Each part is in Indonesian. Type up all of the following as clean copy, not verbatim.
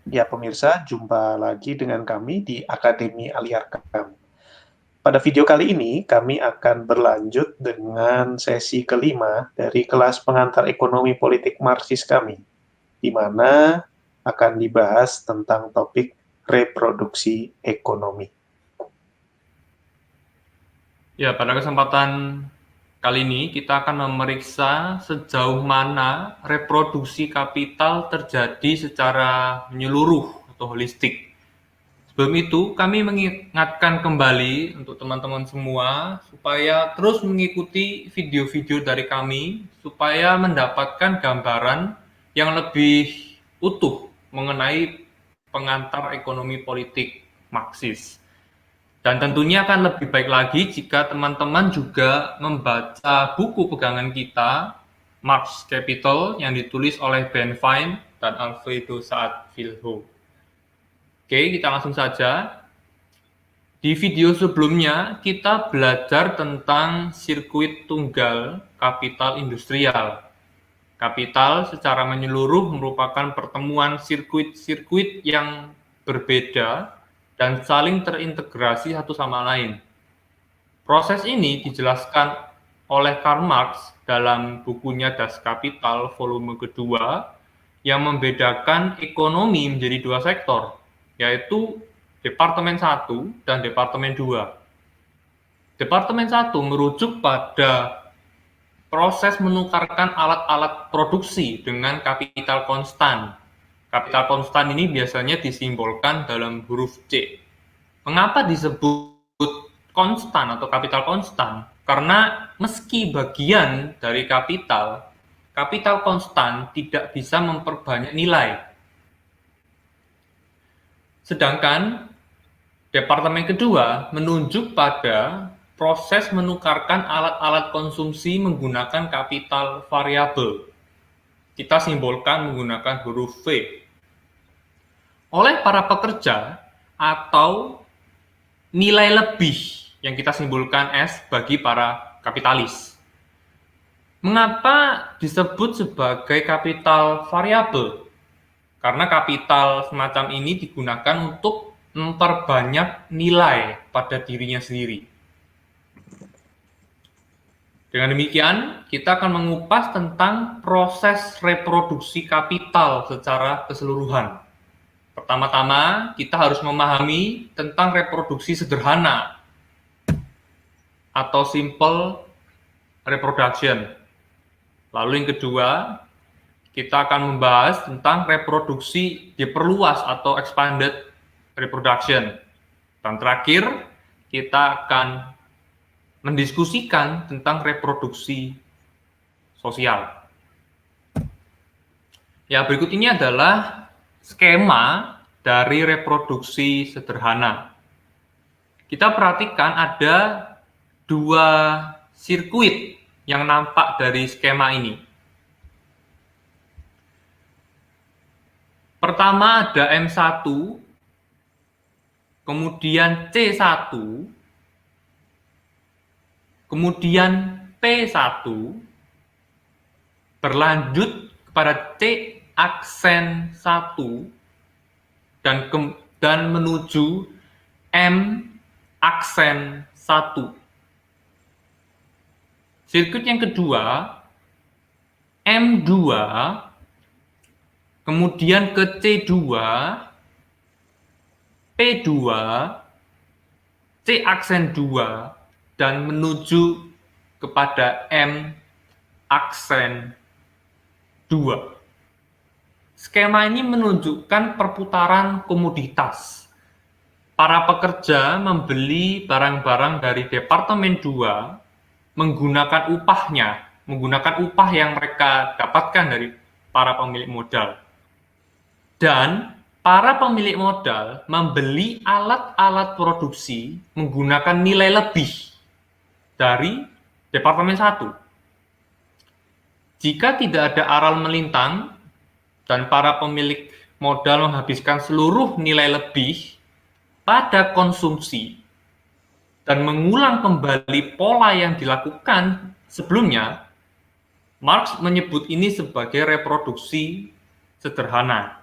Ya pemirsa, jumpa lagi dengan kami di Akademi Aliarkam. Pada video kali ini, kami akan berlanjut dengan sesi kelima dari kelas pengantar ekonomi politik Marxis kami, di mana akan dibahas tentang topik reproduksi ekonomi. Ya, pada kesempatan kali ini kita akan memeriksa sejauh mana reproduksi kapital terjadi secara menyeluruh atau holistik. Sebelum itu, kami mengingatkan kembali untuk teman-teman semua supaya terus mengikuti video-video dari kami supaya mendapatkan gambaran yang lebih utuh mengenai pengantar ekonomi politik Marxis. Dan tentunya akan lebih baik lagi jika teman-teman juga membaca buku pegangan kita, Marx Capital, yang ditulis oleh Ben Fine dan Alfredo Saad-Filho. Oke, kita langsung saja. Di video sebelumnya, kita belajar tentang sirkuit tunggal kapital industrial. Kapital secara menyeluruh merupakan pertemuan sirkuit-sirkuit yang berbeda dan saling terintegrasi satu sama lain. Proses ini dijelaskan oleh Karl Marx dalam bukunya Das Kapital volume kedua yang membedakan ekonomi menjadi dua sektor, yaitu Departemen 1 dan Departemen 2. Departemen 1 merujuk pada proses menukarkan alat-alat produksi dengan kapital konstan. Kapital konstan ini biasanya disimbolkan dalam huruf C. Mengapa disebut konstan atau kapital konstan? Karena meski bagian dari kapital, kapital konstan tidak bisa memperbanyak nilai. Sedangkan departemen kedua menunjuk pada proses menukarkan alat-alat konsumsi menggunakan kapital variabel. Kita simbolkan menggunakan huruf V. Oleh para pekerja atau nilai lebih yang kita simbolkan S bagi para kapitalis. Mengapa disebut sebagai kapital variabel? Karena kapital semacam ini digunakan untuk memperbanyak nilai pada dirinya sendiri. Dengan demikian, kita akan mengupas tentang proses reproduksi kapital secara keseluruhan. Pertama-tama, kita harus memahami tentang reproduksi sederhana atau simple reproduction. Lalu yang kedua, kita akan membahas tentang reproduksi diperluas atau expanded reproduction. Dan terakhir, kita akan mendiskusikan tentang reproduksi sosial. Ya, berikut ini adalah skema dari reproduksi sederhana. Kita perhatikan ada dua sirkuit yang nampak dari skema ini. Pertama ada M1, kemudian C1, kemudian P1, berlanjut kepada C aksen 1, dan menuju M aksen 1. Sirkuit yang kedua, M2, kemudian ke C2, P2, C aksen 2, dan menuju kepada M aksen 2. Skema ini menunjukkan perputaran komoditas. Para pekerja membeli barang-barang dari Departemen 2 menggunakan upah yang mereka dapatkan dari para pemilik modal. Dan para pemilik modal membeli alat-alat produksi menggunakan nilai lebih dari Departemen 1. Jika tidak ada aral melintang dan para pemilik modal menghabiskan seluruh nilai lebih pada konsumsi dan mengulang kembali pola yang dilakukan sebelumnya, Marx menyebut ini sebagai reproduksi sederhana.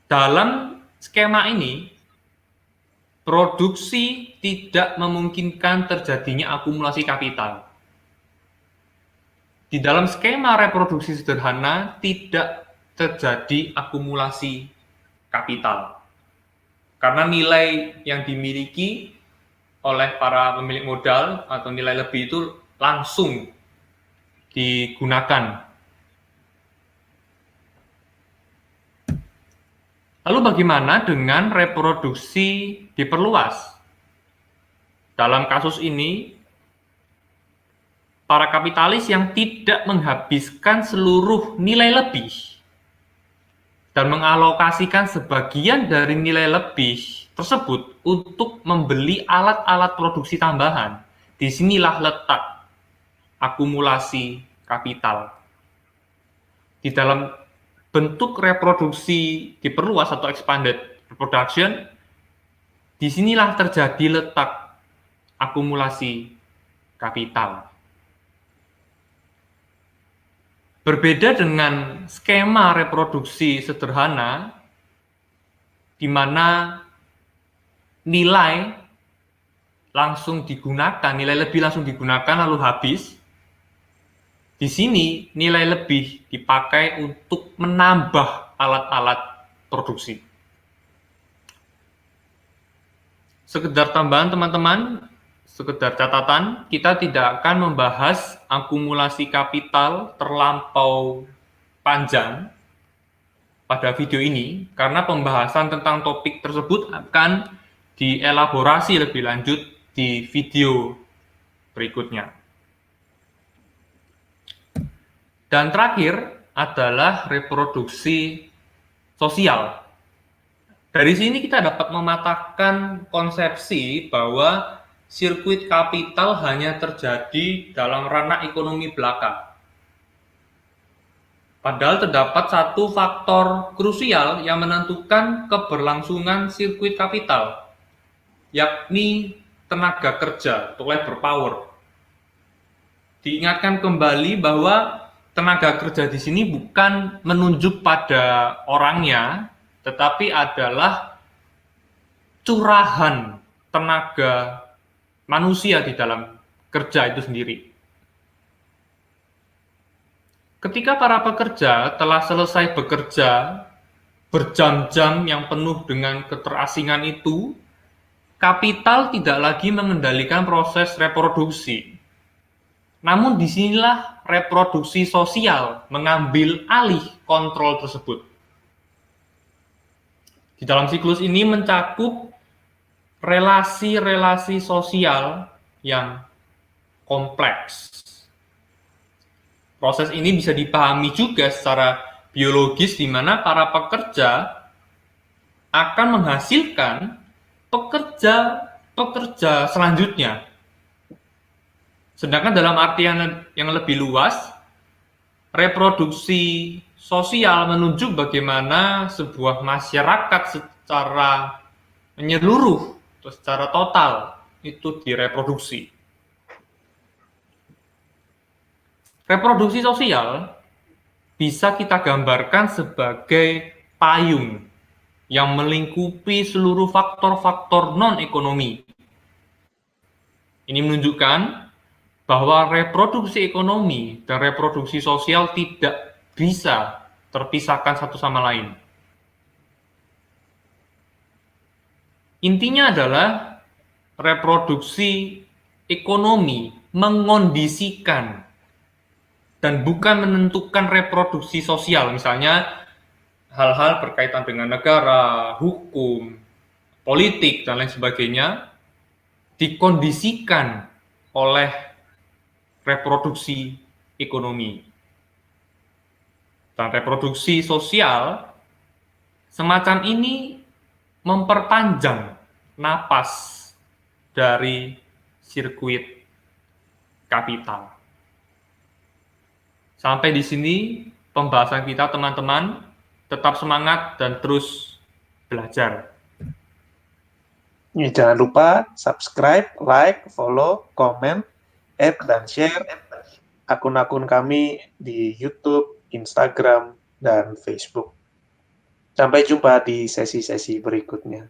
Dalam skema ini, produksi tidak memungkinkan terjadinya akumulasi kapital. Di dalam skema reproduksi sederhana tidak terjadi akumulasi kapital. Karena nilai yang dimiliki oleh para pemilik modal atau nilai lebih itu langsung digunakan. Lalu bagaimana dengan reproduksi diperluas? Dalam kasus ini, para kapitalis yang tidak menghabiskan seluruh nilai lebih dan mengalokasikan sebagian dari nilai lebih tersebut untuk membeli alat-alat produksi tambahan. Disinilah letak akumulasi kapital. Di dalam bentuk reproduksi diperluas atau expanded reproduction, disinilah terjadi letak akumulasi kapital. Berbeda dengan skema reproduksi sederhana, di mana nilai langsung digunakan, nilai lebih langsung digunakan lalu habis. Di sini nilai lebih dipakai untuk menambah alat-alat produksi. Sekedar tambahan teman-teman, sekedar catatan, kita tidak akan membahas akumulasi kapital terlampau panjang pada video ini, karena pembahasan tentang topik tersebut akan dielaborasi lebih lanjut di video berikutnya. Dan terakhir adalah reproduksi sosial. Dari sini kita dapat mematahkan konsepsi bahwa sirkuit kapital hanya terjadi dalam ranah ekonomi belaka. Padahal terdapat satu faktor krusial yang menentukan keberlangsungan sirkuit kapital, yakni tenaga kerja atau labor power. Diingatkan kembali bahwa tenaga kerja di sini bukan menunjuk pada orangnya, tetapi adalah curahan tenaga manusia di dalam kerja itu sendiri. Ketika para pekerja telah selesai bekerja berjam-jam yang penuh dengan keterasingan itu, kapital tidak lagi mengendalikan proses reproduksi. Namun disinilah reproduksi sosial mengambil alih kontrol tersebut. Di dalam siklus ini mencakup relasi-relasi sosial yang kompleks. Proses ini bisa dipahami juga secara biologis, di mana para pekerja akan menghasilkan pekerja selanjutnya. Sedangkan dalam artian yang lebih luas, reproduksi sosial menunjuk bagaimana sebuah masyarakat secara menyeluruh atau secara total itu direproduksi. Reproduksi sosial bisa kita gambarkan sebagai payung yang melingkupi seluruh faktor-faktor non-ekonomi. Ini menunjukkan bahwa reproduksi ekonomi dan reproduksi sosial tidak bisa terpisahkan satu sama lain. Intinya adalah reproduksi ekonomi mengondisikan dan bukan menentukan reproduksi sosial. Misalnya hal-hal berkaitan dengan negara, hukum, politik, dan lain sebagainya dikondisikan oleh reproduksi ekonomi. Dan reproduksi sosial semacam ini memperpanjang napas dari sirkuit kapital. Sampai di sini pembahasan kita, teman-teman. Tetap semangat dan terus belajar. Jangan lupa subscribe, like, follow, komen, add, dan share akun-akun kami di YouTube, Instagram, dan Facebook. Sampai jumpa di sesi-sesi berikutnya.